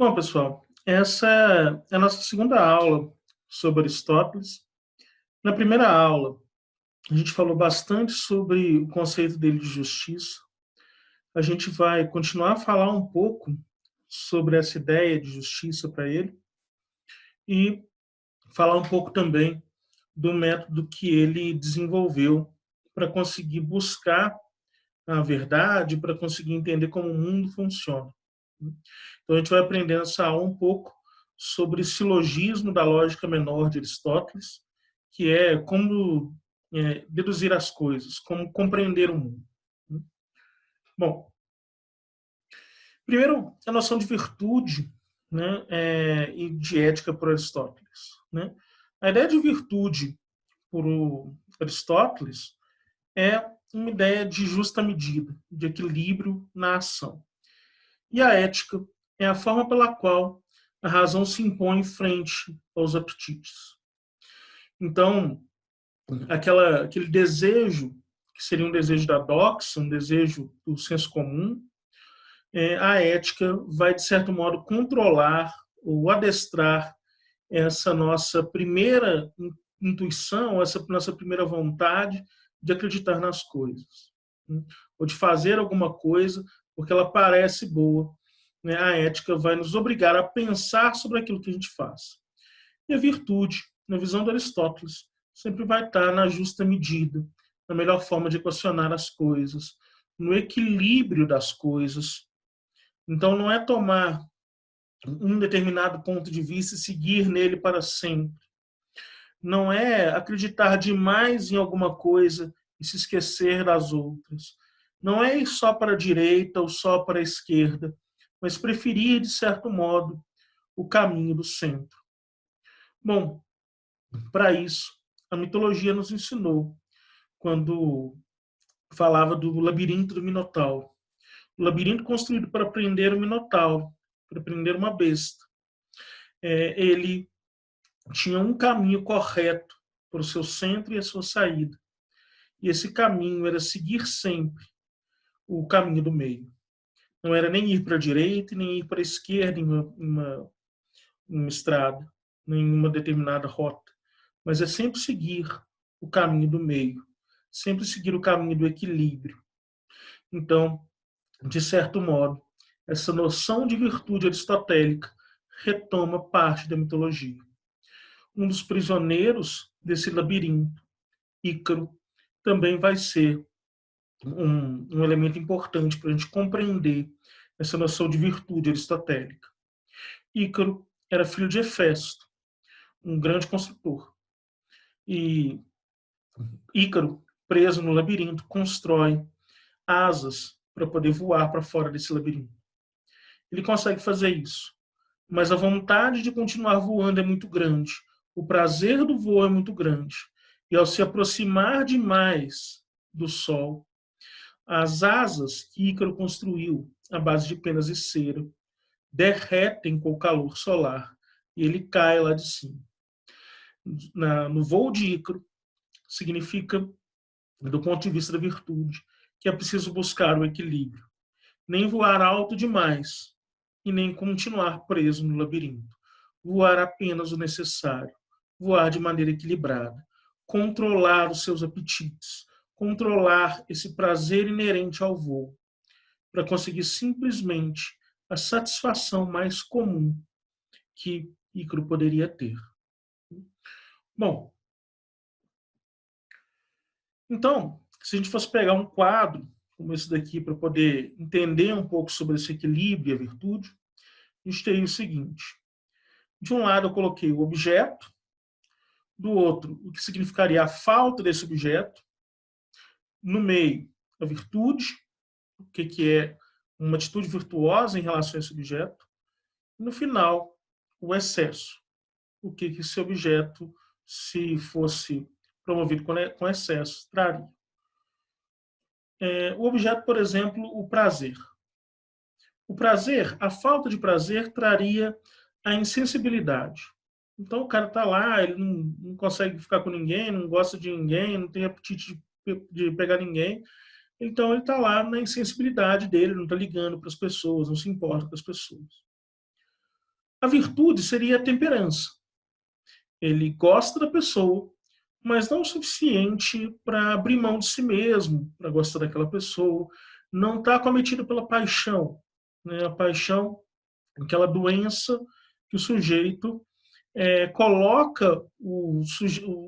Bom, pessoal, essa é a nossa segunda aula sobre Aristóteles. Na primeira aula, a gente falou bastante sobre o conceito dele de justiça. A gente vai continuar a falar um pouco sobre essa ideia de justiça para ele e falar um pouco também do método que ele desenvolveu para conseguir buscar a verdade, para conseguir entender como o mundo funciona. Então, a gente vai aprender nessa aula um pouco sobre o silogismo da lógica menor de Aristóteles, que é como deduzir as coisas, como compreender o mundo. Bom, primeiro, a noção de virtude, né, e de ética por Aristóteles. Né? A ideia de virtude por Aristóteles é uma ideia de justa medida, de equilíbrio na ação. E a ética é a forma pela qual a razão se impõe frente aos apetites. Então, aquele desejo, que seria um desejo da doxa, um desejo do senso comum, a ética vai, de certo modo, controlar ou adestrar essa nossa primeira intuição, essa nossa primeira vontade de acreditar nas coisas, né? Ou de fazer alguma coisa porque ela parece boa. Né? A ética vai nos obrigar a pensar sobre aquilo que a gente faz. E a virtude, na visão de Aristóteles, sempre vai estar na justa medida, na melhor forma de equacionar as coisas, no equilíbrio das coisas. Então, não é tomar um determinado ponto de vista e seguir nele para sempre. Não é acreditar demais em alguma coisa e se esquecer das outras. Não é ir só para a direita ou só para a esquerda, mas preferir, de certo modo, o caminho do centro. Bom, para isso, a mitologia nos ensinou quando falava do labirinto do Minotauro. O labirinto construído para prender o Minotauro, para prender uma besta. Ele tinha um caminho correto para o seu centro e a sua saída. E esse caminho era seguir sempre o caminho do meio. Não era nem ir para a direita, nem ir para a esquerda em uma estrada, nem em uma determinada rota, mas é sempre seguir o caminho do meio, sempre seguir o caminho do equilíbrio. Então, de certo modo, essa noção de virtude aristotélica retoma parte da mitologia. Um dos prisioneiros desse labirinto, Ícaro, também vai ser um elemento importante para a gente compreender essa noção de virtude aristotélica. Ícaro era filho de Hefesto, um grande construtor. E Ícaro, preso no labirinto, constrói asas para poder voar para fora desse labirinto. Ele consegue fazer isso, mas a vontade de continuar voando é muito grande. O prazer do voo é muito grande. E ao se aproximar demais do Sol, as asas que Ícaro construiu à base de penas e cera derretem com o calor solar e ele cai lá de cima. No voo de Ícaro, significa, do ponto de vista da virtude, que é preciso buscar o equilíbrio. Nem voar alto demais e nem continuar preso no labirinto. Voar apenas o necessário. Voar de maneira equilibrada. Controlar os seus apetites. Controlar esse prazer inerente ao voo. Para conseguir simplesmente a satisfação mais comum que Ícaro poderia ter. Bom, então, se a gente fosse pegar um quadro como esse daqui para poder entender um pouco sobre esse equilíbrio e a virtude, a gente teria o seguinte. De um lado eu coloquei o objeto, do outro o que significaria a falta desse objeto, no meio a virtude, o que é uma atitude virtuosa em relação a esse objeto, e no final o excesso, o que esse objeto, se fosse promovido com excesso, traria. O objeto, por exemplo, o prazer. O prazer, a falta de prazer, traria a insensibilidade. Então o cara está lá, ele não consegue ficar com ninguém, não gosta de ninguém, não tem apetite de pegar ninguém. Então ele está lá na insensibilidade dele, não está ligando para as pessoas, não se importa com as pessoas. A virtude seria a temperança. Ele gosta da pessoa, mas não o suficiente para abrir mão de si mesmo, para gostar daquela pessoa. Não está acometido pela paixão. Né? A paixão, aquela doença que o sujeito coloca o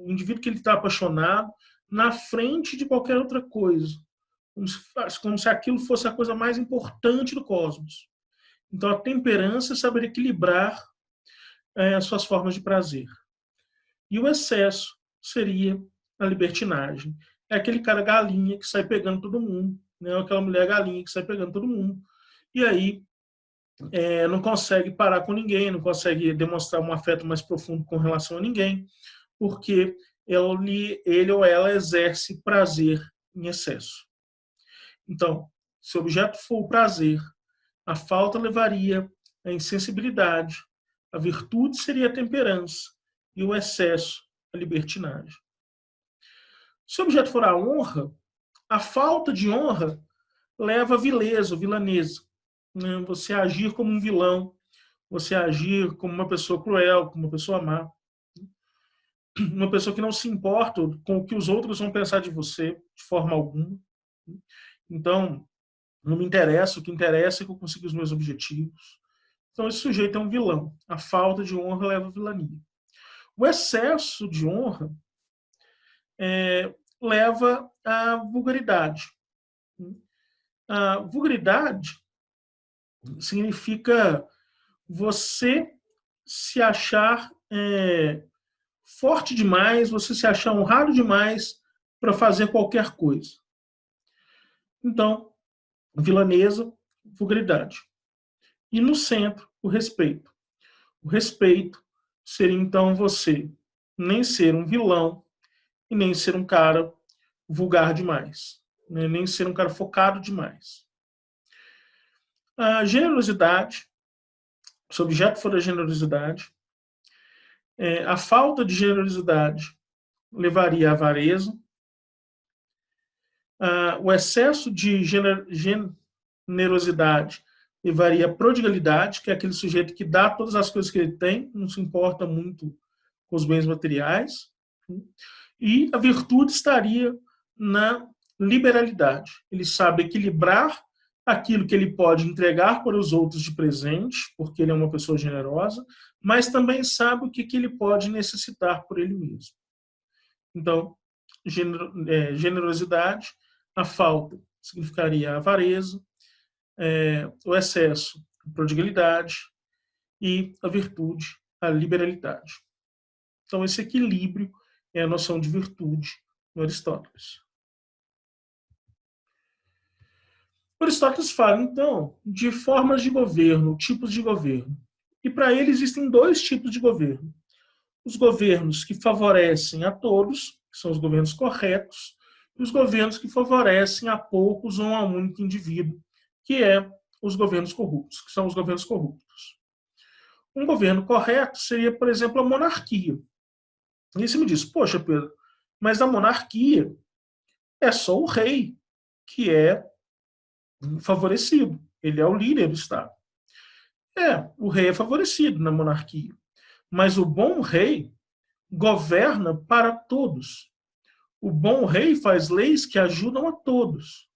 indivíduo que ele está apaixonado na frente de qualquer outra coisa, como se aquilo fosse a coisa mais importante do cosmos. Então, a temperança é saber equilibrar as suas formas de prazer. E o excesso seria a libertinagem. É aquele cara galinha que sai pegando todo mundo, né? Aquela mulher galinha que sai pegando todo mundo. E aí não consegue parar com ninguém, não consegue demonstrar um afeto mais profundo com relação a ninguém, porque ele ou ela exerce prazer em excesso. Então, se o objeto for o prazer, a falta levaria à insensibilidade, a virtude seria a temperança e o excesso a libertinagem. Se o objeto for a honra, a falta de honra leva a vileza, vilanesa. Você agir como um vilão, você agir como uma pessoa cruel, como uma pessoa má, uma pessoa que não se importa com o que os outros vão pensar de você, de forma alguma. Então, não me interessa, o que interessa é que eu consiga os meus objetivos. Então, esse sujeito é um vilão. A falta de honra leva à vilania. O excesso de honra leva à vulgaridade. A vulgaridade significa você se achar forte demais, você se achar honrado demais para fazer qualquer coisa. Então, vilanesa, vulgaridade. E no centro, o respeito. O respeito seria, então, você nem ser um vilão e nem ser um cara vulgar demais, né? Nem ser um cara focado demais. A generosidade, se o objeto for a generosidade, a falta de generosidade levaria à avareza, o excesso de generosidade levaria à prodigalidade, que é aquele sujeito que dá todas as coisas que ele tem, não se importa muito com os bens materiais, e a virtude estaria na liberalidade. Ele sabe equilibrar aquilo que ele pode entregar para os outros de presente, porque ele é uma pessoa generosa, mas também sabe o que ele pode necessitar por ele mesmo. Então, generosidade, a falta significaria a avareza, o excesso, a prodigalidade, e a virtude, a liberalidade. Então, esse equilíbrio é a noção de virtude no Aristóteles. Aristóteles fala, então, de formas de governo, tipos de governo. E para ele existem dois tipos de governo. Os governos que favorecem a todos, que são os governos corretos, e os governos que favorecem a poucos ou a um único indivíduo, que é os governos corruptos, que são os governos corruptos. Um governo correto seria, por exemplo, a monarquia. E você me diz, poxa, Pedro, mas a monarquia é só o rei que é favorecido. Ele é o líder do Estado. O rei é favorecido na monarquia. Mas o bom rei governa para todos. O bom rei faz leis que ajudam a todos.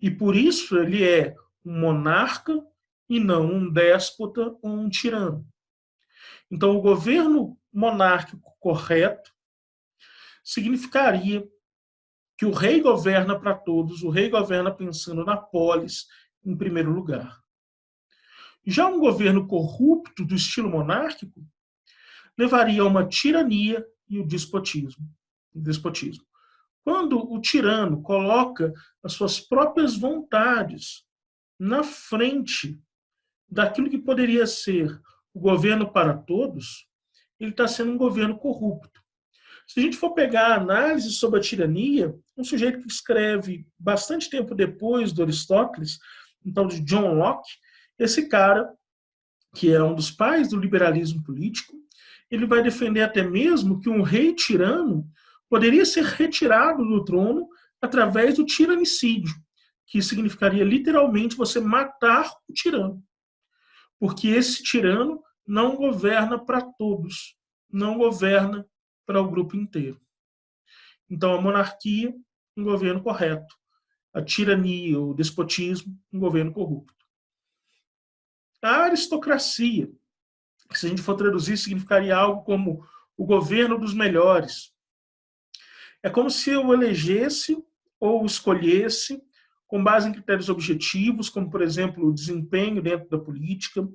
E por isso ele é um monarca e não um déspota ou um tirano. Então, o governo monárquico correto significaria que o rei governa para todos, o rei governa pensando na polis em primeiro lugar. Já um governo corrupto do estilo monárquico levaria a uma tirania e o despotismo. Quando o tirano coloca as suas próprias vontades na frente daquilo que poderia ser o governo para todos, ele está sendo um governo corrupto. Se a gente for pegar a análise sobre a tirania, um sujeito que escreve bastante tempo depois do Aristóteles, um tal de John Locke, esse cara, que é um dos pais do liberalismo político, ele vai defender até mesmo que um rei tirano poderia ser retirado do trono através do tiranicídio, que significaria literalmente você matar o tirano. Porque esse tirano não governa para todos, não governa para o grupo inteiro. Então, a monarquia, um governo correto. A tirania, o despotismo, um governo corrupto. A aristocracia, que se a gente for traduzir, significaria algo como o governo dos melhores. É como se eu elegesse ou escolhesse com base em critérios objetivos, como, por exemplo, o desempenho dentro da política,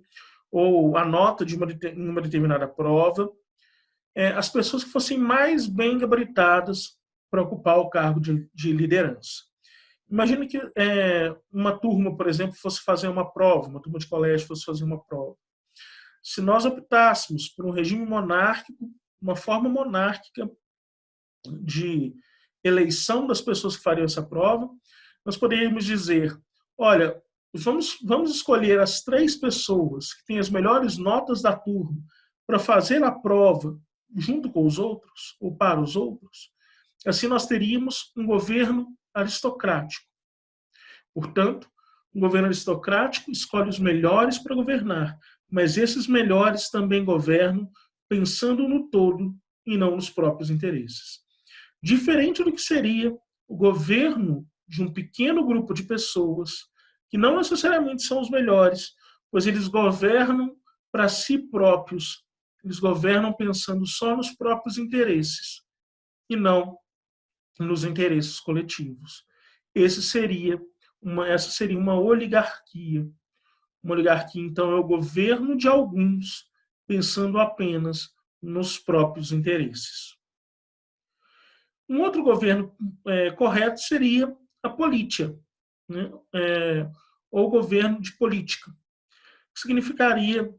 ou a nota de uma determinada prova, as pessoas que fossem mais bem gabaritadas para ocupar o cargo de liderança. Imagina que uma turma, por exemplo, fosse fazer uma prova, uma turma de colégio fosse fazer uma prova. Se nós optássemos por um regime monárquico, uma forma monárquica de eleição das pessoas que fariam essa prova, nós poderíamos dizer, olha, vamos escolher as 3 pessoas que têm as melhores notas da turma para fazer a prova junto com os outros, ou para os outros. Assim nós teríamos um governo aristocrático. Portanto, um governo aristocrático escolhe os melhores para governar, mas esses melhores também governam pensando no todo e não nos próprios interesses. Diferente do que seria o governo de um pequeno grupo de pessoas, que não necessariamente são os melhores, pois eles governam para si próprios, eles governam pensando só nos próprios interesses e não nos interesses coletivos. Essa seria uma oligarquia. Uma oligarquia, então, é o governo de alguns, pensando apenas nos próprios interesses. Um outro governo correto seria a política, né? Ou governo de política, que significaria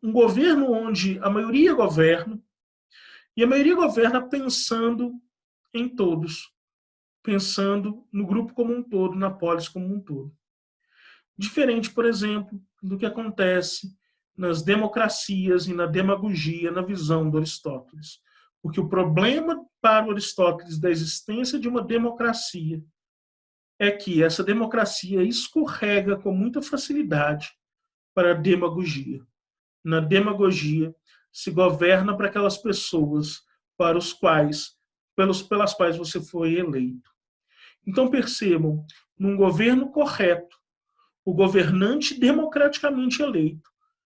um governo onde a maioria governa, e a maioria governa pensando em todos, pensando no grupo como um todo, na polis como um todo. Diferente, por exemplo, do que acontece nas democracias e na demagogia, na visão do Aristóteles. Porque o problema para o Aristóteles da existência de uma democracia é que essa democracia escorrega com muita facilidade para a demagogia. Na demagogia se governa para aquelas pessoas para os quais, pelas quais você foi eleito. Então percebam, num governo correto, o governante democraticamente eleito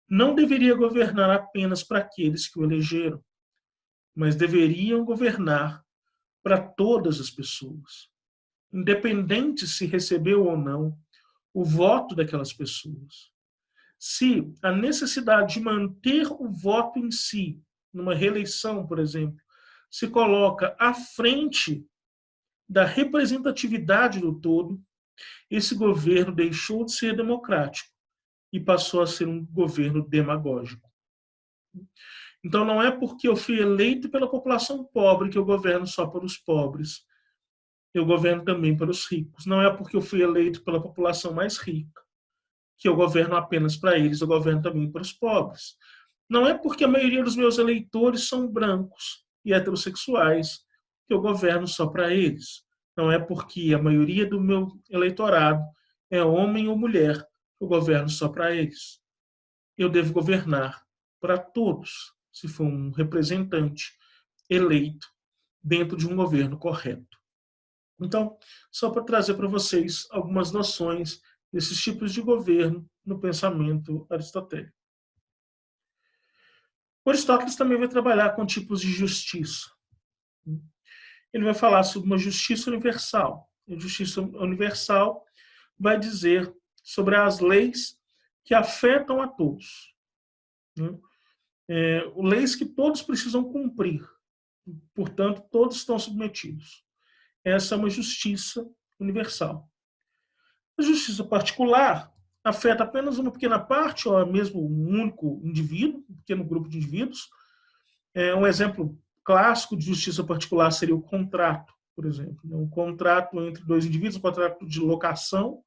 não deveria governar apenas para aqueles que o elegeram, mas deveriam governar para todas as pessoas, independente se recebeu ou não o voto daquelas pessoas. Se a necessidade de manter o voto em si, numa reeleição, por exemplo, se coloca à frente da representatividade do todo, esse governo deixou de ser democrático e passou a ser um governo demagógico. Então, não é porque eu fui eleito pela população pobre que eu governo só para os pobres. Eu governo também para os ricos. Não é porque eu fui eleito pela população mais rica que eu governo apenas para eles, eu governo também para os pobres. Não é porque a maioria dos meus eleitores são brancos e heterossexuais que eu governo só para eles. Não é porque a maioria do meu eleitorado é homem ou mulher que eu governo só para eles. Eu devo governar para todos, se for um representante eleito dentro de um governo correto. Então, só para trazer para vocês algumas noções desses tipos de governo no pensamento aristotélico. O Aristóteles também vai trabalhar com tipos de justiça. Ele vai falar sobre uma justiça universal. A justiça universal vai dizer sobre as leis que afetam a todos. Leis que todos precisam cumprir. Portanto, todos estão submetidos. Essa é uma justiça universal. A justiça particular afeta apenas uma pequena parte, ou mesmo um único indivíduo, um pequeno grupo de indivíduos. Um exemplo clássico de justiça particular seria o contrato, por exemplo. Um contrato entre 2 indivíduos, um contrato de locação,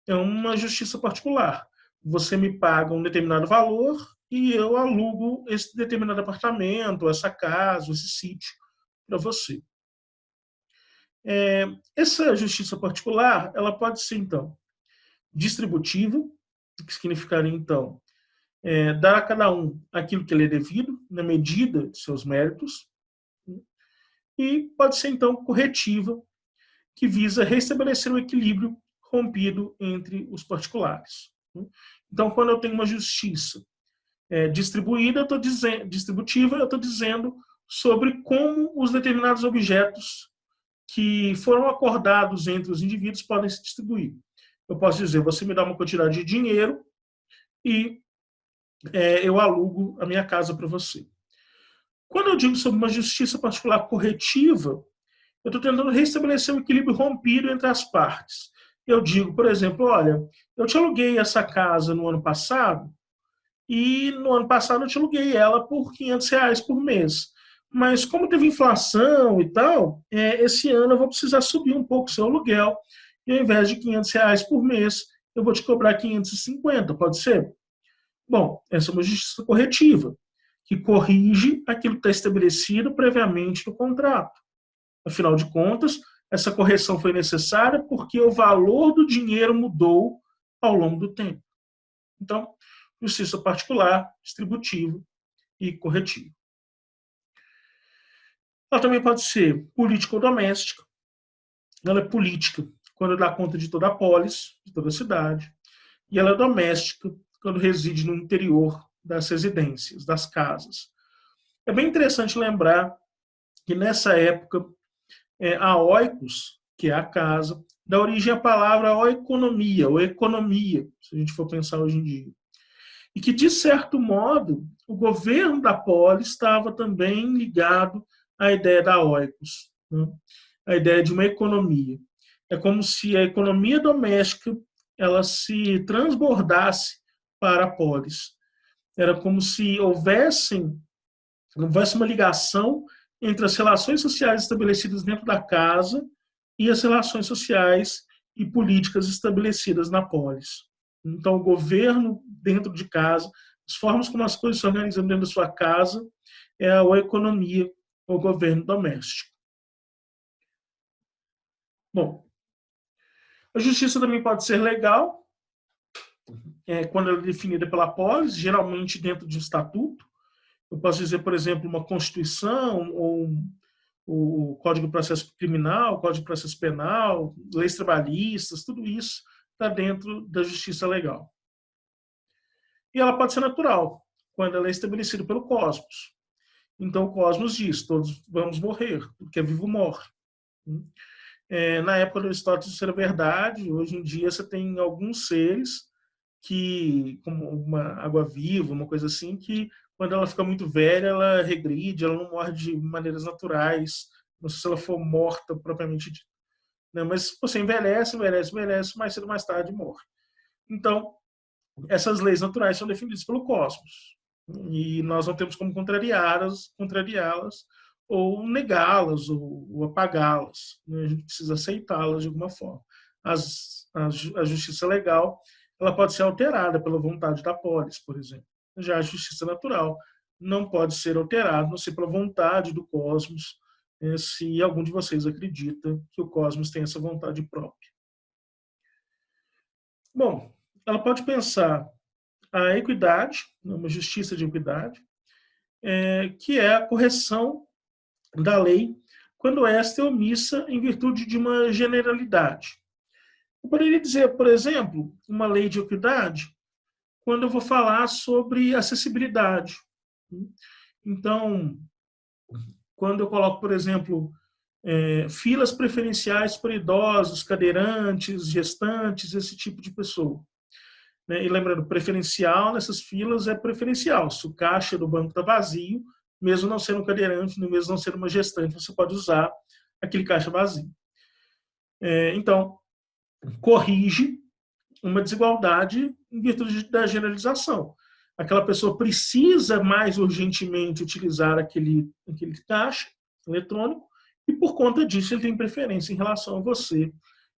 é uma justiça particular. Você me paga um determinado valor e eu alugo esse determinado apartamento, essa casa, esse sítio para você. Essa justiça particular, ela pode ser, então, distributiva, que significaria, então, dar a cada um aquilo que lhe é devido, na medida de seus méritos, e pode ser, então, corretiva, que visa restabelecer o equilíbrio rompido entre os particulares. Então, quando eu tenho uma justiça distribuída, distributiva, eu estou dizendo sobre como os determinados objetos que foram acordados entre os indivíduos podem se distribuir. Eu posso dizer, você me dá uma quantidade de dinheiro e eu alugo a minha casa para você. Quando eu digo sobre uma justiça particular corretiva, eu estou tentando restabelecer o equilíbrio rompido entre as partes. Eu digo, por exemplo, olha, eu te aluguei essa casa no ano passado e no ano passado eu te aluguei ela por R$ 500 por mês. Mas como teve inflação e tal, esse ano eu vou precisar subir um pouco o seu aluguel e ao invés de R$ 500 por mês, eu vou te cobrar 550, pode ser? Bom, essa é uma justiça corretiva, que corrige aquilo que está estabelecido previamente no contrato. Afinal de contas, essa correção foi necessária porque o valor do dinheiro mudou ao longo do tempo. Então, justiça particular, distributiva e corretiva. Ela também pode ser política ou doméstica. Ela é política quando dá conta de toda a polis, de toda a cidade. E ela é doméstica quando reside no interior das residências, das casas. É bem interessante lembrar que nessa época a oikos, que é a casa, dá origem à palavra oikonomia, ou economia, se a gente for pensar hoje em dia. E que, de certo modo, o governo da polis estava também ligado à ideia da oikos, né? A ideia de uma economia. É como se a economia doméstica ela se transbordasse para a polis. Era como se houvesse uma ligação entre as relações sociais estabelecidas dentro da casa e as relações sociais e políticas estabelecidas na polis. Então, o governo dentro de casa, as formas como as coisas se organizam dentro da sua casa, é a economia, o governo doméstico. Bom, a justiça também pode ser legal, quando ela é definida pela polis, geralmente dentro de um estatuto. Eu posso dizer, por exemplo, uma Constituição ou o Código de Processo Criminal, o Código de Processo Penal, leis trabalhistas, tudo isso está dentro da justiça legal. E ela pode ser natural, quando ela é estabelecida pelo cosmos. Então, o cosmos diz, todos vamos morrer, o que é vivo morre. Na época do Aristóteles isso era verdade, hoje em dia você tem alguns seres que, como uma água-viva, uma coisa assim, que quando ela fica muito velha, ela regride, ela não morre de maneiras naturais, não sei se ela for morta propriamente dita. Mas você envelhece, mais cedo ou mais tarde morre. Então, essas leis naturais são definidas pelo cosmos. E nós não temos como contrariá-las ou negá-las, ou apagá-las. A gente precisa aceitá-las de alguma forma. A justiça legal ela pode ser alterada pela vontade da polis, por exemplo. Já a justiça natural não pode ser alterada, não ser pela vontade do cosmos, se algum de vocês acredita que o cosmos tem essa vontade própria. Bom, ela pode pensar a equidade, uma justiça de equidade, que é a correção da lei quando esta é omissa em virtude de uma generalidade. Eu poderia dizer, por exemplo, uma lei de equidade quando eu vou falar sobre acessibilidade. Então, quando eu coloco, por exemplo, filas preferenciais para idosos, cadeirantes, gestantes, esse tipo de pessoa. E lembrando, preferencial nessas filas é preferencial. Se o caixa do banco está vazio, mesmo não sendo um cadeirante, mesmo não sendo uma gestante, você pode usar aquele caixa vazio. Então, corrige uma desigualdade em virtude da generalização. Aquela pessoa precisa mais urgentemente utilizar aquele caixa eletrônico e, por conta disso, ele tem preferência em relação a você,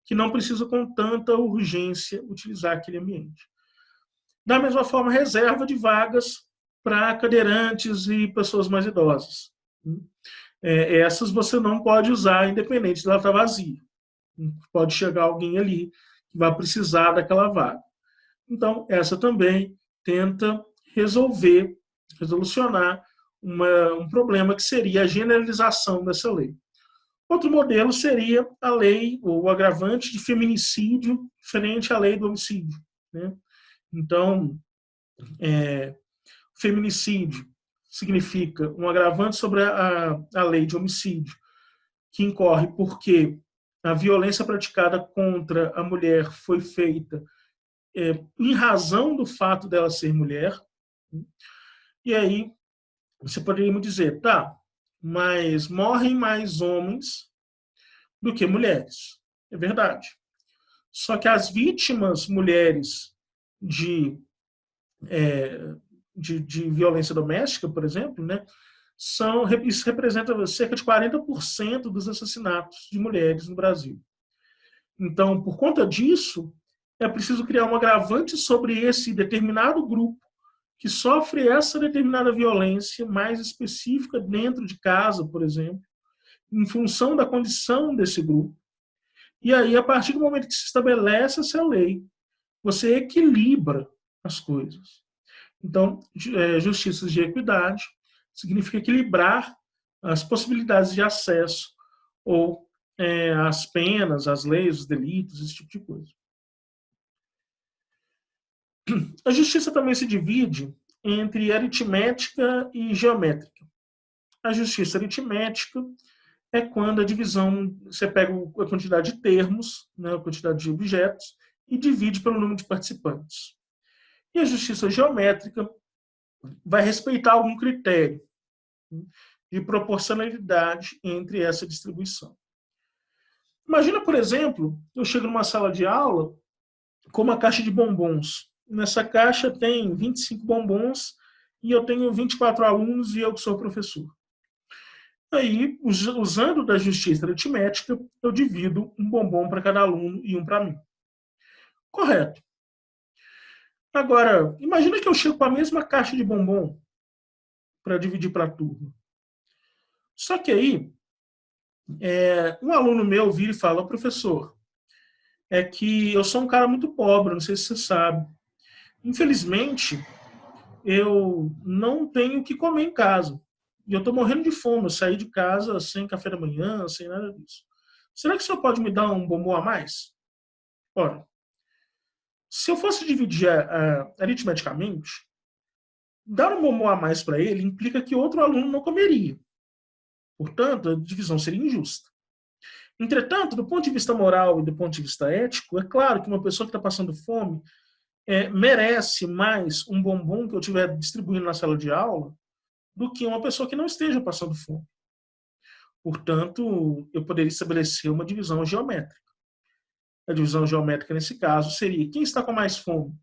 que não precisa com tanta urgência utilizar aquele ambiente. Da mesma forma, reserva de vagas para cadeirantes e pessoas mais idosas. Essas você não pode usar, independente de ela estar vazia. Pode chegar alguém ali que vai precisar daquela vaga. Então, essa também tenta resolucionar um problema que seria a generalização dessa lei. Outro modelo seria a lei, ou o agravante de feminicídio, diferente à lei do homicídio. Né? Então, feminicídio significa um agravante sobre a lei de homicídio, que incorre porque a violência praticada contra a mulher foi feita em razão do fato dela ser mulher. E aí você poderia me dizer, tá, mas morrem mais homens do que mulheres. É verdade. Só que as vítimas mulheres de, de violência doméstica, por exemplo, né, isso representa cerca de 40% dos assassinatos de mulheres no Brasil. Então, por conta disso, é preciso criar um agravante sobre esse determinado grupo que sofre essa determinada violência mais específica dentro de casa, por exemplo, em função da condição desse grupo. E aí, a partir do momento que se estabelece essa lei, você equilibra as coisas. Então, justiça de equidade significa equilibrar as possibilidades de acesso ou as penas, as leis, os delitos, esse tipo de coisa. A justiça também se divide entre aritmética e geométrica. A justiça aritmética é quando a divisão, você pega a quantidade de termos, né, a quantidade de objetos, e divide pelo número de participantes. E a justiça geométrica vai respeitar algum critério de proporcionalidade entre essa distribuição. Imagina, por exemplo, eu chego numa sala de aula com uma caixa de bombons. Nessa caixa tem 25 bombons e eu tenho 24 alunos e eu que sou professor. Aí, usando da justiça aritmética, eu divido um bombom para cada aluno e um para mim. Correto. Agora, imagina que eu chego com a mesma caixa de bombom para dividir para a turma. Só que aí, um aluno meu vira e fala, professor, é que eu sou um cara muito pobre, não sei se você sabe. Infelizmente, eu não tenho o que comer em casa. E eu estou morrendo de fome. Eu saí de casa sem café da manhã, sem nada disso. Será que o senhor pode me dar um bombom a mais? Ora, se eu fosse dividir aritmeticamente, dar um bombom a mais para ele implica que outro aluno não comeria. Portanto, a divisão seria injusta. Entretanto, do ponto de vista moral e do ponto de vista ético, é claro que uma pessoa que está passando fome merece mais um bombom que eu estiver distribuindo na sala de aula do que uma pessoa que não esteja passando fome. Portanto, eu poderia estabelecer uma divisão geométrica. A divisão geométrica, nesse caso, seria quem está com mais fome.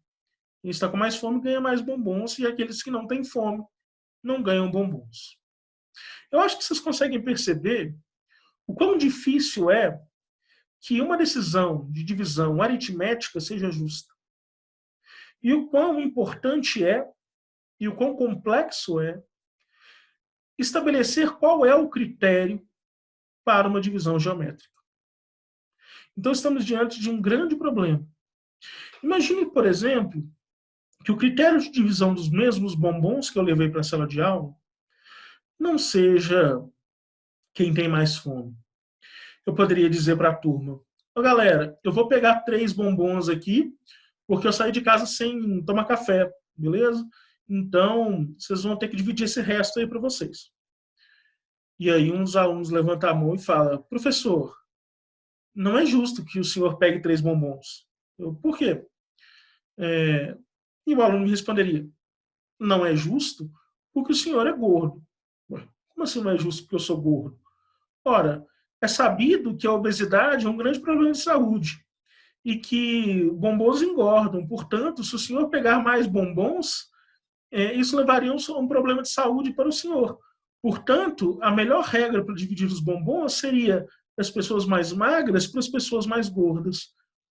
Quem está com mais fome ganha mais bombons e aqueles que não têm fome não ganham bombons. Eu acho que vocês conseguem perceber o quão difícil é que uma decisão de divisão aritmética seja justa. E o quão importante é, e o quão complexo é, estabelecer qual é o critério para uma divisão geométrica. Então, estamos diante de um grande problema. Imagine, por exemplo, que o critério de divisão dos mesmos bombons que eu levei para a sala de aula não seja quem tem mais fome. Eu poderia dizer para a turma, galera, eu vou pegar 3 bombons aqui, porque eu saí de casa sem tomar café, beleza? Então, vocês vão ter que dividir esse resto aí para vocês. E aí um dos alunos levanta a mão e fala, professor, não é justo que o senhor pegue 3 bombons. Eu, por quê? E o aluno me responderia, não é justo porque o senhor é gordo. Como assim não é justo porque eu sou gordo? Ora, é sabido que a obesidade é um grande problema de saúde e que bombons engordam. Portanto, se o senhor pegar mais bombons, isso levaria a um problema de saúde para o senhor. Portanto, a melhor regra para dividir os bombons seria as pessoas mais magras para as pessoas mais gordas.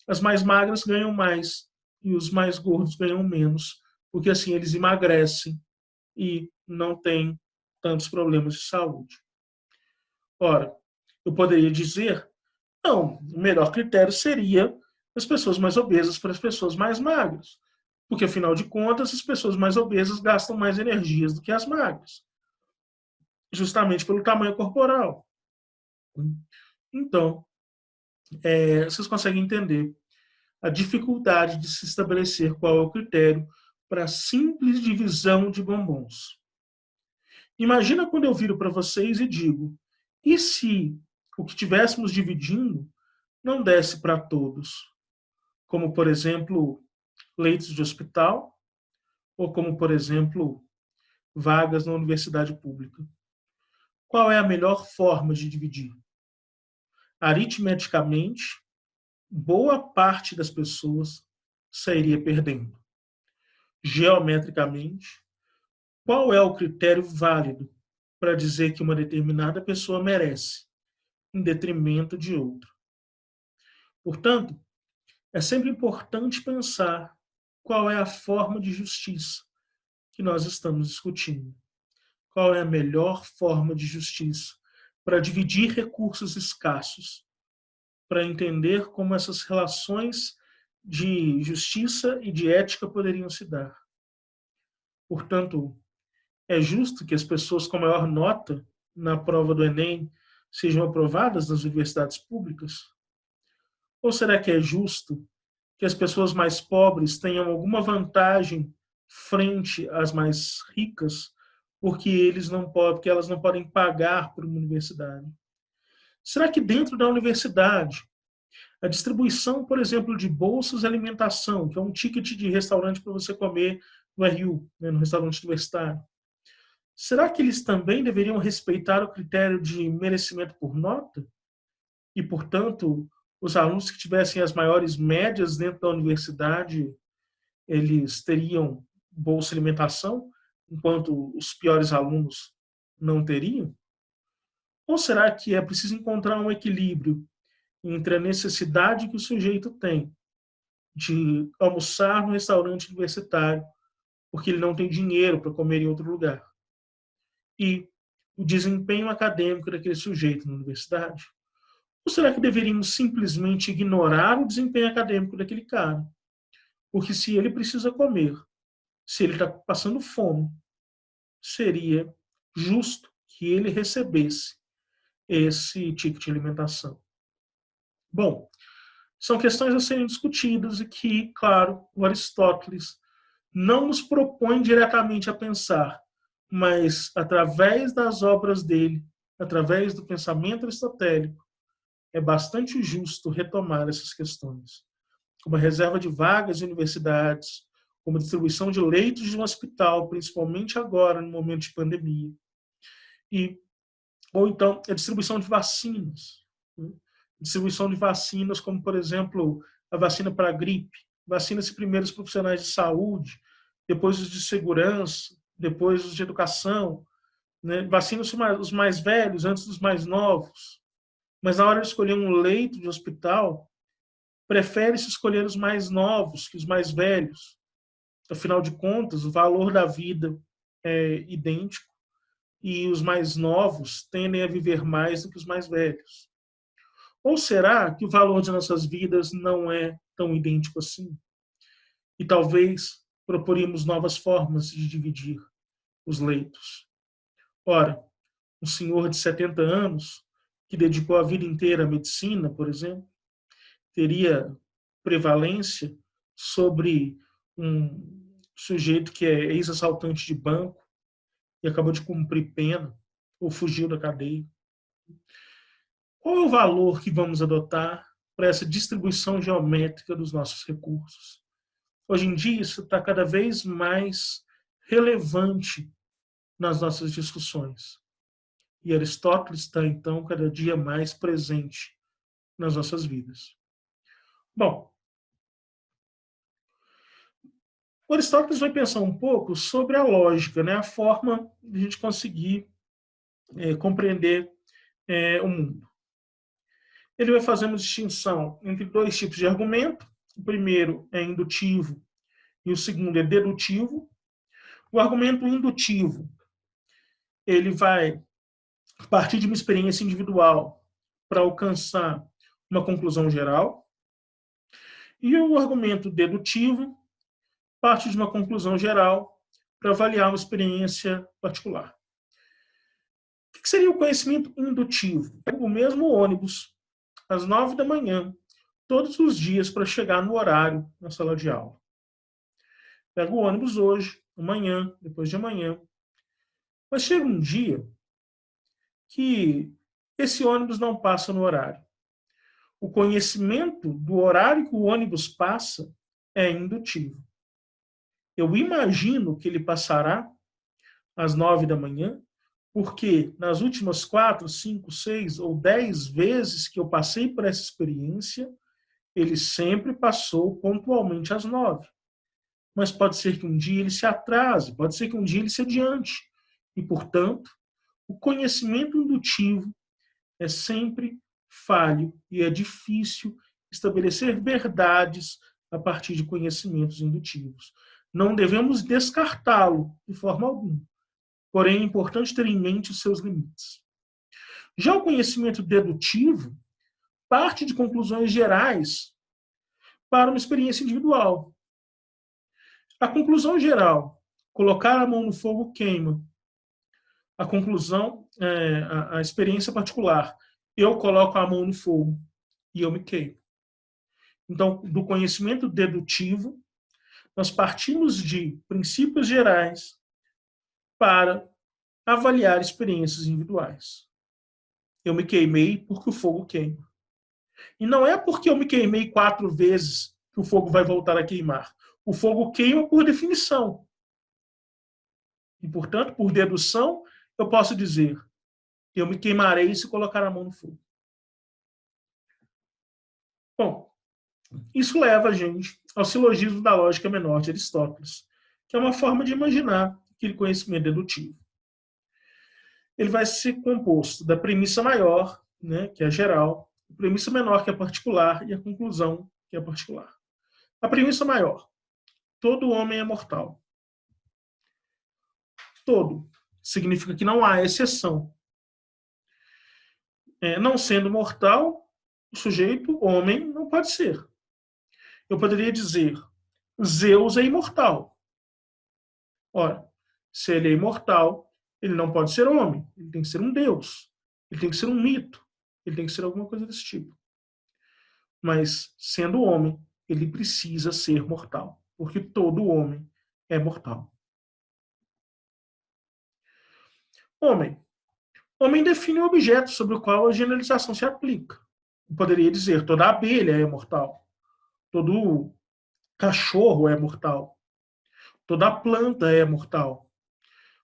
As mais magras ganham mais e os mais gordos ganham menos, porque assim eles emagrecem e não têm tantos problemas de saúde. Ora, eu poderia dizer, não, o melhor critério seria as pessoas mais obesas para as pessoas mais magras. Porque, afinal de contas, as pessoas mais obesas gastam mais energias do que as magras, justamente pelo tamanho corporal. Então, vocês conseguem entender a dificuldade de se estabelecer qual é o critério para a simples divisão de bombons. Imagina quando eu viro para vocês e digo: e se o que estivéssemos dividindo não desse para todos? Como, por exemplo, leitos de hospital, ou como, por exemplo, vagas na universidade pública. Qual é a melhor forma de dividir? Aritmeticamente, boa parte das pessoas sairia perdendo. Geometricamente, qual é o critério válido para dizer que uma determinada pessoa merece, em detrimento de outra? Portanto, é sempre importante pensar qual é a forma de justiça que nós estamos discutindo. Qual é a melhor forma de justiça para dividir recursos escassos, para entender como essas relações de justiça e de ética poderiam se dar. Portanto, é justo que as pessoas com maior nota na prova do Enem sejam aprovadas nas universidades públicas? Ou será que é justo que as pessoas mais pobres tenham alguma vantagem frente às mais ricas, porque elas não podem pagar por uma universidade? Será que dentro da universidade, a distribuição, por exemplo, de bolsas de alimentação, que é um ticket de restaurante para você comer no RU, né, no restaurante universitário, será que eles também deveriam respeitar o critério de merecimento por nota? E, portanto, os alunos que tivessem as maiores médias dentro da universidade, eles teriam bolsa alimentação, enquanto os piores alunos não teriam? Ou será que é preciso encontrar um equilíbrio entre a necessidade que o sujeito tem de almoçar no restaurante universitário, porque ele não tem dinheiro para comer em outro lugar, e o desempenho acadêmico daquele sujeito na universidade? Ou será que deveríamos simplesmente ignorar o desempenho acadêmico daquele cara? Porque se ele precisa comer, se ele está passando fome, seria justo que ele recebesse esse ticket de alimentação. Bom, são questões a serem discutidas e que, claro, o Aristóteles não nos propõe diretamente a pensar, mas através das obras dele, através do pensamento aristotélico, é bastante justo retomar essas questões, como a reserva de vagas de universidades, como a distribuição de leitos de um hospital, principalmente agora, no momento de pandemia, e, ou então a distribuição de vacinas, né? Distribuição de vacinas, como, por exemplo, a vacina para a gripe, vacina-se primeiro os profissionais de saúde, depois os de segurança, depois os de educação, né? Vacina-se os mais velhos antes dos mais novos. Mas na hora de escolher um leito de hospital, prefere-se escolher os mais novos que os mais velhos. Afinal de contas, o valor da vida é idêntico e os mais novos tendem a viver mais do que os mais velhos. Ou será que o valor de nossas vidas não é tão idêntico assim? E talvez proporíamos novas formas de dividir os leitos. Ora, um senhor de 70 anos, que dedicou a vida inteira à medicina, por exemplo, teria prevalência sobre um sujeito que é ex-assaltante de banco e acabou de cumprir pena ou fugiu da cadeia? Qual é o valor que vamos adotar para essa distribuição geométrica dos nossos recursos? Hoje em dia, isso está cada vez mais relevante nas nossas discussões. E Aristóteles está, então, cada dia mais presente nas nossas vidas. Bom, o Aristóteles vai pensar um pouco sobre a lógica, né? A forma de a gente conseguir compreender o mundo. Ele vai fazer uma distinção entre dois tipos de argumento. O primeiro é indutivo e o segundo é dedutivo. O argumento indutivo, ele vai partir de uma experiência individual para alcançar uma conclusão geral. E o argumento dedutivo, parte de uma conclusão geral para avaliar uma experiência particular. O que seria o conhecimento indutivo? Pego o mesmo ônibus às 9 da manhã, todos os dias, para chegar no horário na sala de aula. Pego o ônibus hoje, amanhã, depois de amanhã. Mas chega um dia que esse ônibus não passa no horário. O conhecimento do horário que o ônibus passa é indutivo. Eu imagino que ele passará às 9 da manhã, porque nas últimas 4, 5, 6 ou 10 vezes que eu passei por essa experiência, ele sempre passou pontualmente às 9. Mas pode ser que um dia ele se atrase, pode ser que um dia ele se adiante. E, portanto, o conhecimento indutivo é sempre falho e é difícil estabelecer verdades a partir de conhecimentos indutivos. Não devemos descartá-lo de forma alguma. Porém, é importante ter em mente os seus limites. Já o conhecimento dedutivo parte de conclusões gerais para uma experiência individual. A conclusão geral, colocar a mão no fogo queima. A conclusão, a experiência particular, eu coloco a mão no fogo e eu me queimo. Então, do conhecimento dedutivo, nós partimos de princípios gerais para avaliar experiências individuais. Eu me queimei porque o fogo queima. E não é porque eu me queimei 4 vezes que o fogo vai voltar a queimar. O fogo queima por definição. E, portanto, por dedução, eu posso dizer, eu me queimarei se colocar a mão no fogo. Bom, isso leva a gente ao silogismo da lógica menor de Aristóteles, que é uma forma de imaginar aquele conhecimento dedutivo. Ele vai ser composto da premissa maior, né, que é geral, a premissa menor, que é particular, e a conclusão, que é particular. A premissa maior: todo homem é mortal. Todo significa que não há exceção. Não sendo mortal, o sujeito, homem, não pode ser. Eu poderia dizer, Zeus é imortal. Ora, se ele é imortal, ele não pode ser homem. Ele tem que ser um deus. Ele tem que ser um mito. Ele tem que ser alguma coisa desse tipo. Mas, sendo homem, ele precisa ser mortal. Porque todo homem é mortal. Homem. Homem define o objeto sobre o qual a generalização se aplica. Eu poderia dizer, toda abelha é mortal. Todo cachorro é mortal. Toda planta é mortal.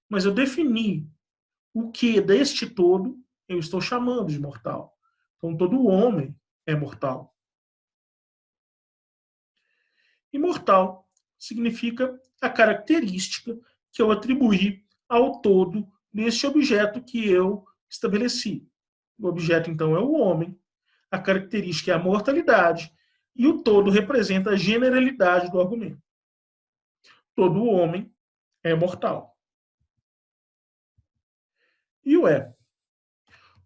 Mas eu defini o que deste todo eu estou chamando de mortal. Então, todo homem é mortal. Imortal significa a característica que eu atribuí ao todo deste objeto que eu estabeleci. O objeto, então, é o homem, a característica é a mortalidade, e o todo representa a generalidade do argumento. Todo homem é mortal. E o é?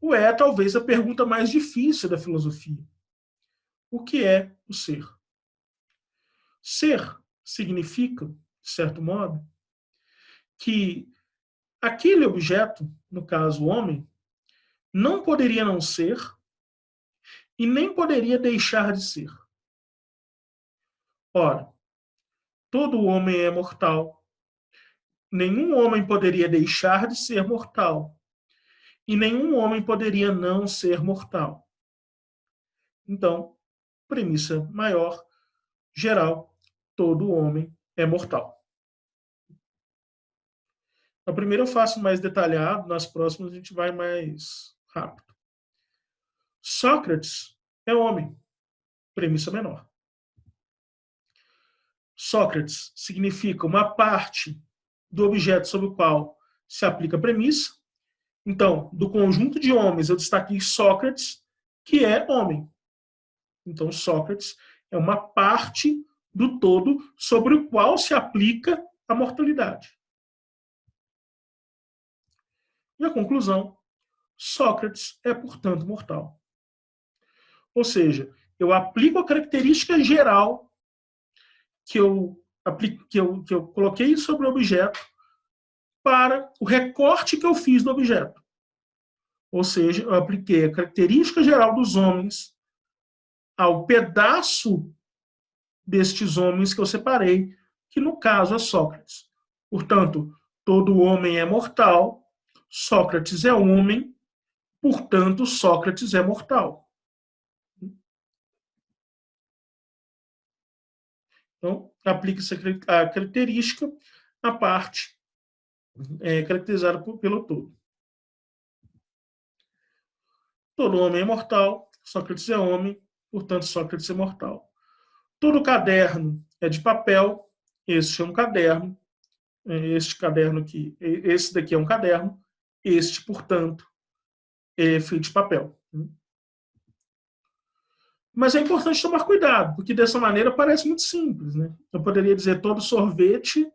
O é talvez a pergunta mais difícil da filosofia. O que é o ser? Ser significa, de certo modo, que aquele objeto, no caso o homem, não poderia não ser e nem poderia deixar de ser. Ora, todo homem é mortal. Nenhum homem poderia deixar de ser mortal. E nenhum homem poderia não ser mortal. Então, premissa maior, geral, todo homem é mortal. A primeira eu faço mais detalhado, nas próximas a gente vai mais rápido. Sócrates é homem, premissa menor. Sócrates significa uma parte do objeto sobre o qual se aplica a premissa. Então, do conjunto de homens, eu destaquei Sócrates, que é homem. Então, Sócrates é uma parte do todo sobre o qual se aplica a mortalidade. E a conclusão, Sócrates é, portanto, mortal. Ou seja, eu aplico a característica geral que eu que eu coloquei sobre o objeto para o recorte que eu fiz do objeto. Ou seja, eu apliquei a característica geral dos homens ao pedaço destes homens que eu separei, que no caso é Sócrates. Portanto, todo homem é mortal, Sócrates é homem, portanto, Sócrates é mortal. Então, aplica-se a característica à parte caracterizada pelo todo. Todo homem é mortal, Sócrates é homem, portanto, Sócrates é mortal. Todo caderno é de papel, este é um caderno, este caderno aqui, esse daqui é um caderno, este, portanto, é feito de papel. Mas é importante tomar cuidado, porque dessa maneira parece muito simples. Né? Eu poderia dizer todo sorvete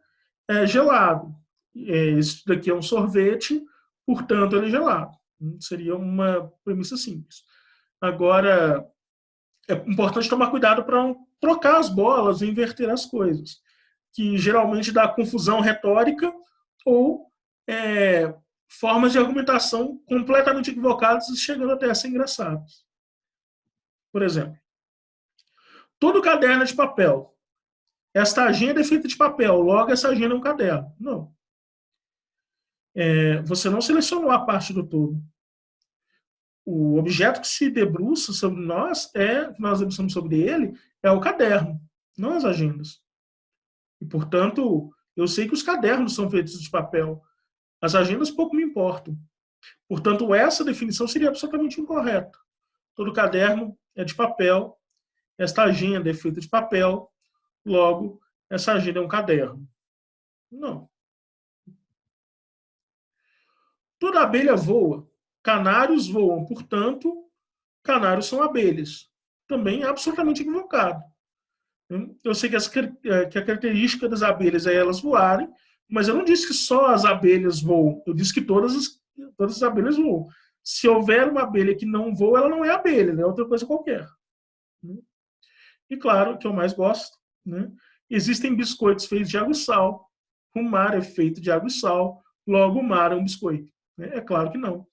é gelado. Esse daqui é um sorvete, portanto, ele é gelado. Seria uma premissa simples. Agora, é importante tomar cuidado para não trocar as bolas e inverter as coisas, que geralmente dá confusão retórica ou formas de argumentação completamente equivocadas e chegando até a ser engraçadas. Por exemplo, todo caderno é de papel. Esta agenda é feita de papel, logo essa agenda é um caderno. Não. Você não selecionou a parte do todo. O objeto que se debruça sobre nós, que nós debruçamos sobre ele, é o caderno, não as agendas. E, portanto, eu sei que os cadernos são feitos de papel. As agendas pouco me importam. Portanto, essa definição seria absolutamente incorreta. Todo caderno é de papel, esta agenda é feita de papel, logo, essa agenda é um caderno. Não. Toda abelha voa. Canários voam, portanto, canários são abelhas. Também é absolutamente equivocado. Eu sei que a característica das abelhas é elas voarem, mas eu não disse que só as abelhas voam. Eu disse que todas as abelhas voam. Se houver uma abelha que não voa, ela não é abelha, é outra coisa qualquer. E claro, que eu mais gosto, né? Existem biscoitos feitos de água e sal. O mar é feito de água e sal, logo o mar é um biscoito. É claro que não,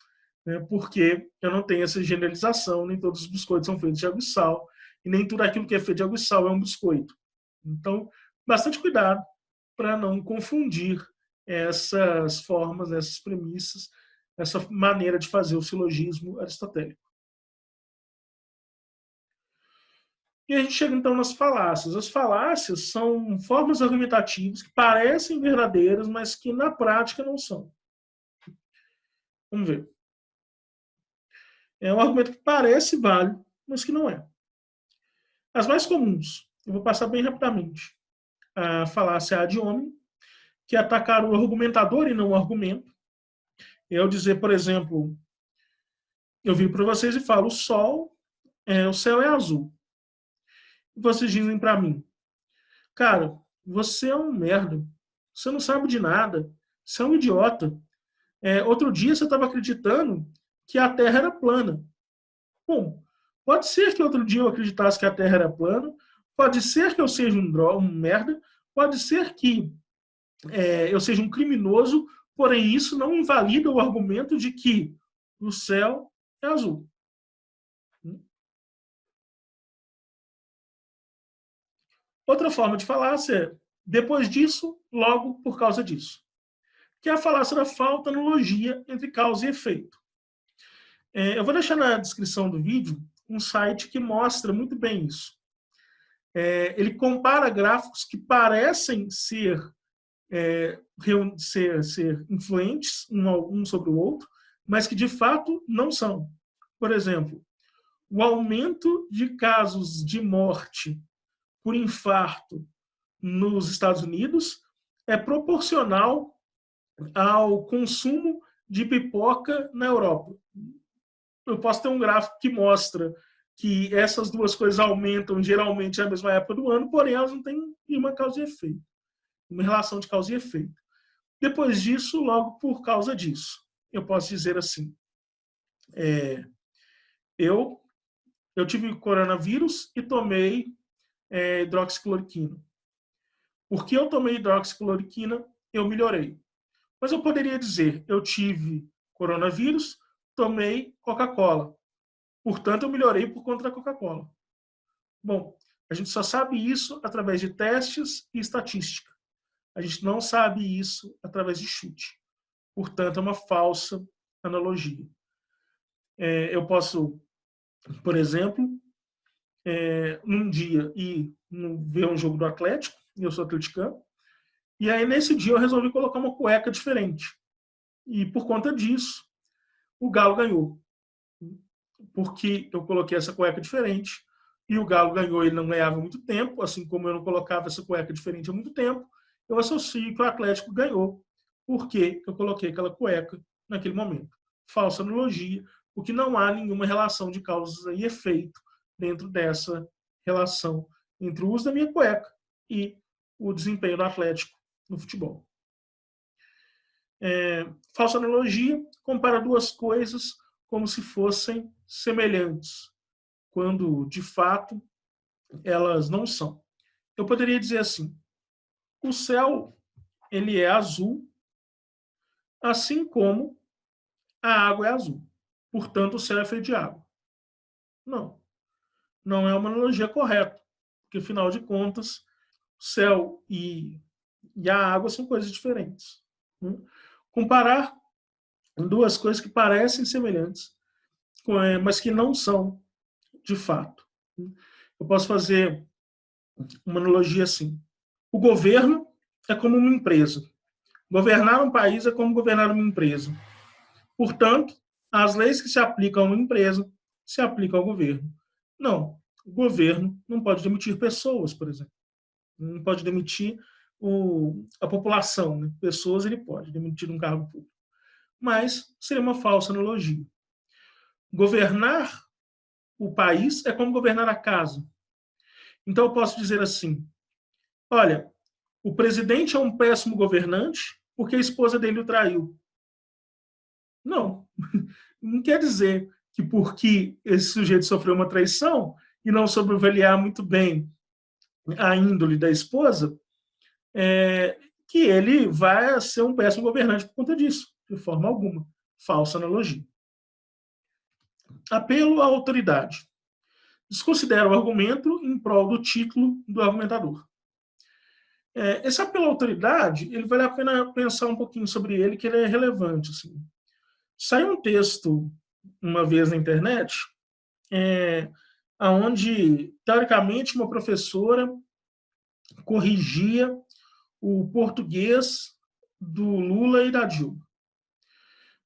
né? Porque eu não tenho essa generalização, nem todos os biscoitos são feitos de água e sal, e nem tudo aquilo que é feito de água e sal é um biscoito. Então, bastante cuidado para não confundir essas formas, essas premissas, essa maneira de fazer o silogismo aristotélico. E a gente chega então nas falácias. As falácias são formas argumentativas que parecem verdadeiras, mas que na prática não são. Vamos ver. É um argumento que parece válido, mas que não é. As mais comuns, eu vou passar bem rapidamente. A falácia ad hominem, que é atacar o argumentador e não o argumento. Eu dizer, por exemplo, eu viro para vocês e falo, o céu é azul. E vocês dizem para mim, cara, você é um merda, você não sabe de nada, você é um idiota. Outro dia você estava acreditando que a Terra era plana. Bom, pode ser que outro dia eu acreditasse que a Terra era plana, pode ser que eu seja um merda, pode ser que eu seja um criminoso, porém isso não invalida o argumento de que o céu é azul. Outra forma de falácia é depois disso, logo por causa disso. Que é a falácia da falta analogia entre causa e efeito. Eu vou deixar na descrição do vídeo um site que mostra muito bem isso. Ele compara gráficos que parecem ser influentes um sobre o outro, mas que de fato não são. Por exemplo, o aumento de casos de morte por infarto nos Estados Unidos é proporcional ao consumo de pipoca na Europa. Eu posso ter um gráfico que mostra que essas duas coisas aumentam geralmente na mesma época do ano, porém elas não têm nenhuma causa e efeito, uma relação de causa e efeito. Depois disso, logo por causa disso, eu posso dizer assim, eu tive coronavírus e tomei hidroxicloroquina. Porque eu tomei hidroxicloroquina, eu melhorei. Mas eu poderia dizer, eu tive coronavírus, tomei Coca-Cola. Portanto, eu melhorei por conta da Coca-Cola. Bom, a gente só sabe isso através de testes e estatística. A gente não sabe isso através de chute. Portanto, é uma falsa analogia. Eu posso, por exemplo, num dia ir ver um jogo do Atlético, eu sou atleticano, e aí nesse dia eu resolvi colocar uma cueca diferente. E por conta disso, o Galo ganhou. Porque eu coloquei essa cueca diferente e o Galo ganhou, ele não ganhava há muito tempo, assim como eu não colocava essa cueca diferente há muito tempo, eu associo que o Atlético ganhou porque eu coloquei aquela cueca naquele momento. Falsa analogia, porque não há nenhuma relação de causa e efeito dentro dessa relação entre o uso da minha cueca e o desempenho do Atlético no futebol. Falsa analogia compara duas coisas como se fossem semelhantes, quando de fato elas não são. Eu poderia dizer assim: o céu ele é azul, assim como a água é azul. Portanto, o céu é feito de água. Não, não é uma analogia correta, porque afinal de contas, o céu e a água são coisas diferentes. Comparar duas coisas que parecem semelhantes, mas que não são de fato. Eu posso fazer uma analogia assim. O governo é como uma empresa. Governar um país é como governar uma empresa. Portanto, as leis que se aplicam a uma empresa se aplicam ao governo. Não, o governo não pode demitir pessoas, por exemplo. Não pode demitir a população, né? Pessoas ele pode demitir um cargo público. Mas seria uma falsa analogia. Governar o país é como governar a casa. Então eu posso dizer assim: olha, o presidente é um péssimo governante porque a esposa dele o traiu. Não. Não quer dizer que porque esse sujeito sofreu uma traição e não soube avaliar muito bem a índole da esposa, que ele vai ser um péssimo governante por conta disso, de forma alguma. Falsa analogia. Apelo à autoridade. Desconsidera o argumento em prol do título do argumentador. Esse apelo à autoridade, ele vale a pena pensar um pouquinho sobre ele, que ele é relevante. Assim. Saiu um texto uma vez na internet, onde, teoricamente, uma professora corrigia o português do Lula e da Dilma.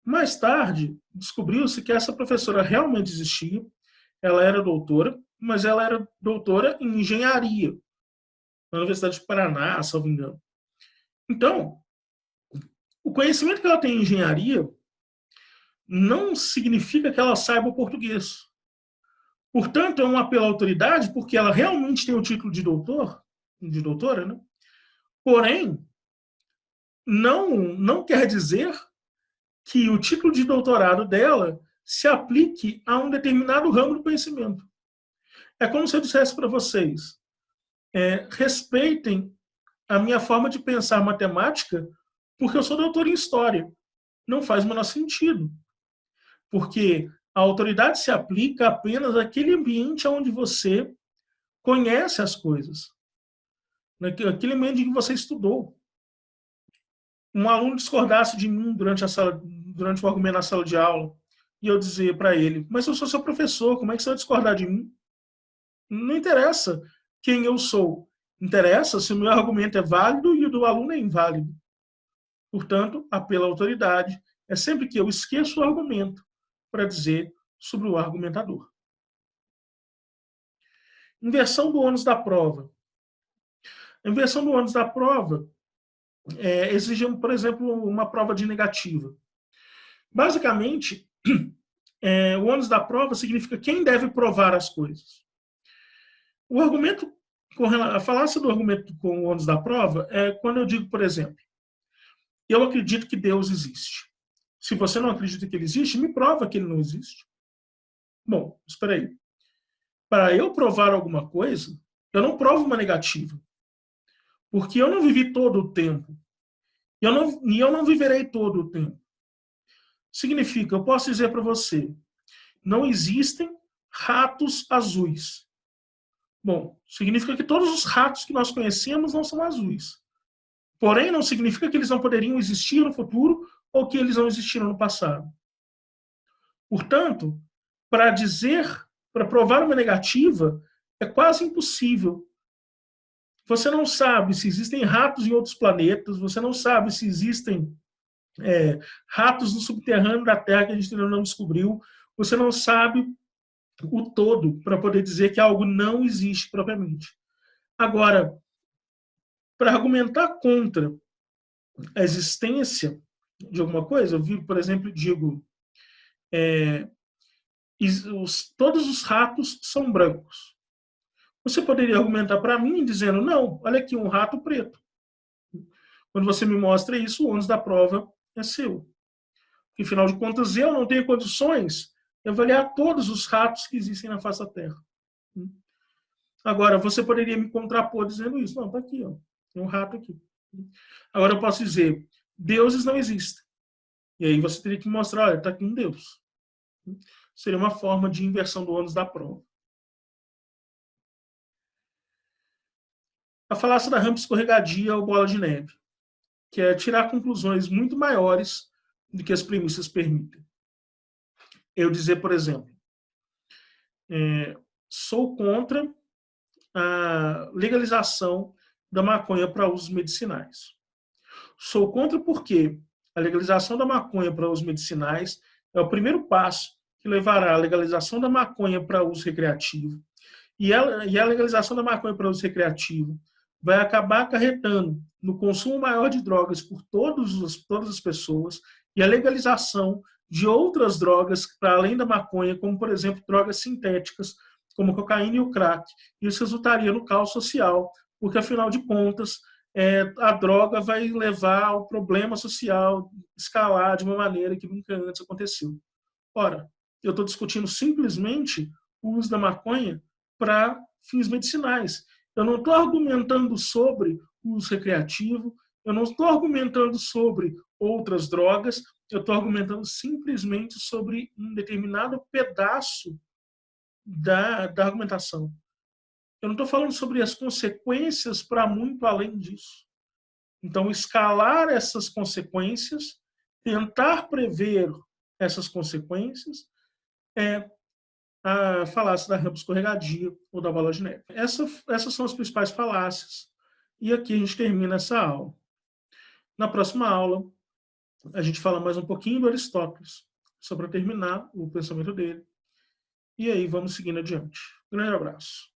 Mais tarde, descobriu-se que essa professora realmente existia, ela era doutora, mas ela era doutora em engenharia, na Universidade de Paraná, se não me engano. Então, o conhecimento que ela tem em engenharia não significa que ela saiba o português. Portanto, é um apelo à autoridade, porque ela realmente tem o título de doutora, né? Porém, não quer dizer que o título de doutorado dela se aplique a um determinado ramo do conhecimento. É como se eu dissesse para vocês, respeitem a minha forma de pensar matemática, porque eu sou doutor em História. Não faz o menor sentido. Porque a autoridade se aplica apenas àquele ambiente onde você conhece as coisas. Naquele ambiente em que você estudou. Um aluno discordasse de mim durante o argumento na sala de aula, e eu dizer para ele, mas eu sou seu professor, como é que você vai discordar de mim? Não interessa quem eu sou. Interessa se o meu argumento é válido e o do aluno é inválido. Portanto, apelo à autoridade é sempre que eu esqueço o argumento para dizer sobre o argumentador. Inversão do ônus da prova. A inversão do ônus da prova exige, por exemplo, uma prova de negativa. Basicamente, o ônus da prova significa quem deve provar as coisas. O argumento, a falácia do argumento com o ônus da prova é quando eu digo, por exemplo, eu acredito que Deus existe. Se você não acredita que ele existe, me prova que ele não existe. Bom, espera aí. Para eu provar alguma coisa, eu não provo uma negativa. porque eu não vivi todo o tempo. E eu não viverei todo o tempo. Significa, eu posso dizer para você, não existem ratos azuis. Bom, significa que todos os ratos que nós conhecemos não são azuis. Porém, não significa que eles não poderiam existir no futuro ou que eles não existiram no passado. Portanto, para dizer, para provar uma negativa, é quase impossível. Você não sabe se existem ratos em outros planetas, você não sabe se existem ratos no subterrâneo da Terra que a gente ainda não descobriu, você não sabe o todo para poder dizer que algo não existe propriamente. Agora, para argumentar contra a existência de alguma coisa, eu vi, por exemplo, digo, todos os ratos são brancos. Você poderia argumentar para mim dizendo, não, olha aqui, um rato preto. Quando você me mostra isso, o ônus da prova é seu. Porque, afinal de contas, eu não tenho condições de avaliar todos os ratos que existem na face da Terra. Agora, você poderia me contrapor dizendo isso. Não, está aqui, ó, tem um rato aqui. Agora, eu posso dizer, deuses não existem. E aí você teria que mostrar, olha, está aqui um Deus. Seria uma forma de inversão do ônus da prova. A falácia da rampa escorregadia ou bola de neve, que é tirar conclusões muito maiores do que as premissas permitem. Eu dizer, por exemplo, sou contra a legalização da maconha para usos medicinais. Sou contra porque a legalização da maconha para usos medicinais é o primeiro passo que levará à legalização da maconha para uso recreativo. E a legalização da maconha para uso recreativo vai acabar acarretando no consumo maior de drogas por todas as pessoas e a legalização de outras drogas para além da maconha, como, por exemplo, drogas sintéticas, como a cocaína e o crack. Isso resultaria no caos social, porque, afinal de contas, a droga vai levar ao problema social escalar de uma maneira que nunca antes aconteceu. Ora, eu estou discutindo simplesmente o uso da maconha para fins medicinais. Eu não estou argumentando sobre o uso recreativo, eu não estou argumentando sobre outras drogas, eu estou argumentando simplesmente sobre um determinado pedaço da argumentação. Eu não estou falando sobre as consequências para muito além disso. Então, escalar essas consequências, tentar prever essas consequências, é a falácia da rampa escorregadia ou da bola de neve. Essas são as principais falácias. E aqui a gente termina essa aula. Na próxima aula, a gente fala mais um pouquinho do Aristóteles, só para terminar o pensamento dele. E aí vamos seguindo adiante. Grande abraço.